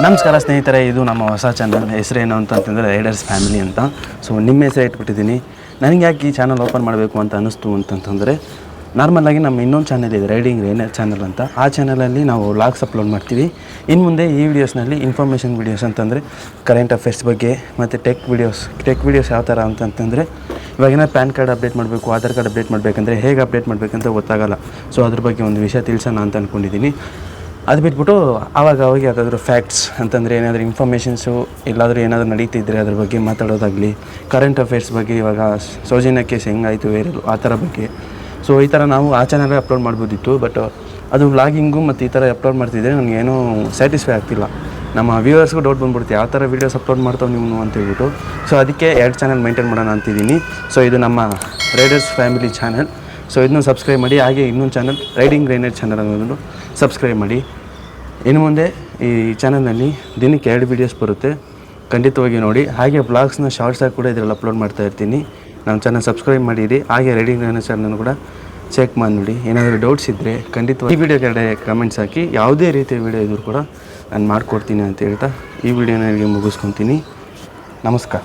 ನಮಸ್ಕಾರ ಸ್ನೇಹಿತರೆ, ಇದು ನಮ್ಮ ಹೊಸ ಚಾನಲ್. ಹೆಸರೇನು ಅಂತಂತಂದರೆ ರೈಡರ್ಸ್ ಫ್ಯಾಮಿಲಿ ಅಂತ. ಸೊ ನಿಮ್ಮ ಹೆಸರು ಇಟ್ಬಿಟ್ಟಿದ್ದೀನಿ. ನನಗೆ ಯಾಕೆ ಈ ಚಾನಲ್ ಓಪನ್ ಮಾಡಬೇಕು ಅಂತ ಅನ್ನಿಸ್ತು ಅಂತಂತಂದರೆ, ನಾರ್ಮಲಾಗಿ ನಮ್ಮ ಇನ್ನೊಂದು ಚಾನಲ್ ಇದೆ, ರೈಡಿಂಗ್ ರೇನರ್ ಚಾನಲ್ ಅಂತ. ಆ ಚಾನಲಲ್ಲಿ ನಾವು ವ್ಲಾಗ್ಸ್ ಅಪ್ಲೋಡ್ ಮಾಡ್ತೀವಿ. ಇನ್ನು ಮುಂದೆ ಈ ವಿಡಿಯೋಸ್ನಲ್ಲಿ ಇನ್ಫಾರ್ಮೇಷನ್ ವೀಡಿಯೋಸ್ ಅಂತಂದರೆ ಕರೆಂಟ್ ಅಫೇರ್ಸ್ ಬಗ್ಗೆ ಮತ್ತು ಟೆಕ್ ವೀಡಿಯೋಸ್ ಯಾವ ಥರ ಅಂತಂತಂದರೆ, ಇವಾಗಿನ ಪ್ಯಾನ್ ಕಾರ್ಡ್ ಅಪ್ಡೇಟ್ ಮಾಡಬೇಕು, ಆಧಾರ್ ಕಾರ್ಡ್ ಅಪ್ಡೇಟ್ ಮಾಡಬೇಕಂದ್ರೆ ಹೇಗೆ ಅಪ್ಡೇಟ್ ಮಾಡಬೇಕಂತ ಗೊತ್ತಾಗಲ್ಲ. ಸೊ ಅದ್ರ ಬಗ್ಗೆ ಒಂದು ವಿಷಯ ತಿಳಿಸೋಣ ಅಂತ ಅಂದ್ಕೊಂಡಿದ್ದೀನಿ. ಅದು ಬಿಟ್ಬಿಟ್ಟು ಆವಾಗ ಯಾವುದಾದ್ರೂ ಫ್ಯಾಕ್ಟ್ಸ್ ಅಂತಂದರೆ ಏನಾದರೂ ಇನ್ಫಾರ್ಮೇಷನ್ಸು ಎಲ್ಲಾದರೂ ಏನಾದರೂ ನಡೀತಿದ್ರೆ ಅದ್ರ ಬಗ್ಗೆ ಮಾತಾಡೋದಾಗಲಿ, ಕರೆಂಟ್ ಅಫೇರ್ಸ್ ಬಗ್ಗೆ ಇವಾಗ ಸೌಜನ್ಯ ಕೇಸ್ ಹೆಂಗಾಯಿತು ವೈರಲ್ ಆ ಥರ ಬಗ್ಗೆ. ಸೊ ಈ ಥರ ನಾವು ಆ ಚಾನಲೇ ಅಪ್ಲೋಡ್ ಮಾಡ್ಬೋದಿತ್ತು. ಬಟ್ ಅದು ವ್ಲಾಗಿಂಗು ಮತ್ತು ಈ ಥರ ಅಪ್ಲೋಡ್ ಮಾಡ್ತಿದ್ದರೆ ನನಗೇನೂ ಸ್ಯಾಟಿಸ್ಫೈ ಆಗ್ತಿಲ್ಲ. ನಮ್ಮ ವ್ಯೂವರ್ಸ್ಗೂ ಡೌಟ್ ಬಂದ್ಬಿಡ್ತು, ಯಾವ ಥರ ವೀಡಿಯೋಸ್ ಅಪ್ಲೋಡ್ ಮಾಡ್ತಾವೆ ನೀವು ಅಂತ ಹೇಳ್ಬಿಟ್ಟು. ಸೊ ಅದಕ್ಕೆ 2 ಚಾನಲ್ ಮೈಂಟೈನ್ ಮಾಡೋಣ ಅಂತಿದ್ದೀನಿ. ಸೊ ಇದು ನಮ್ಮ ರೈಡರ್ಸ್ ಫ್ಯಾಮಿಲಿ ಚಾನಲ್. ಸೊ ಇದನ್ನು ಸಬ್ಸ್ಕ್ರೈಬ್ ಮಾಡಿ. ಹಾಗೆ ಇನ್ನೊಂದು ಚಾನಲ್ ರೈಡಿಂಗ್ ರೇನರ್ ಚಾನಲ್ ಅನ್ನೋದನ್ನು ಸಬ್ಸ್ಕ್ರೈಬ್ ಮಾಡಿ. ಇನ್ನು ಮುಂದೆ ಈ ಚಾನಲ್ನಲ್ಲಿ ದಿನಕ್ಕೆ 2 ವೀಡಿಯೋಸ್ ಬರುತ್ತೆ, ಖಂಡಿತವಾಗಿ ನೋಡಿ. ಹಾಗೆ ಬ್ಲಾಗ್ಸ್ನ ಶಾರ್ಟ್ಸಾಗಿ ಕೂಡ ಇದರಲ್ಲಿ ಅಪ್ಲೋಡ್ ಮಾಡ್ತಾ ಇರ್ತೀನಿ. ನಮ್ಮ ಚಾನಲ್ ಸಬ್ಸ್ಕ್ರೈಬ್ ಮಾಡಿರಿ. ಹಾಗೆ ರೈಡಿಂಗ್ ರೇನರ್ ಚಾನಲ್ ಕೂಡ ಚೆಕ್ ಮಾಡಿ ನೋಡಿ. ಏನಾದರೂ ಡೌಟ್ಸ್ ಇದ್ದರೆ ಖಂಡಿತವಾಗಿ ಈ ವಿಡಿಯೋ ಕೆಳಗಡೆ ಕಮೆಂಟ್ಸ್ ಹಾಕಿ. ಯಾವುದೇ ರೀತಿಯ ವೀಡಿಯೋ ಇದ್ರೂ ಕೂಡ ನಾನು ಮಾಡಿಕೊಡ್ತೀನಿ ಅಂತ ಹೇಳ್ತಾ ಈ ವಿಡಿಯೋನ ಮುಗಿಸ್ಕೊತೀನಿ. ನಮಸ್ಕಾರ.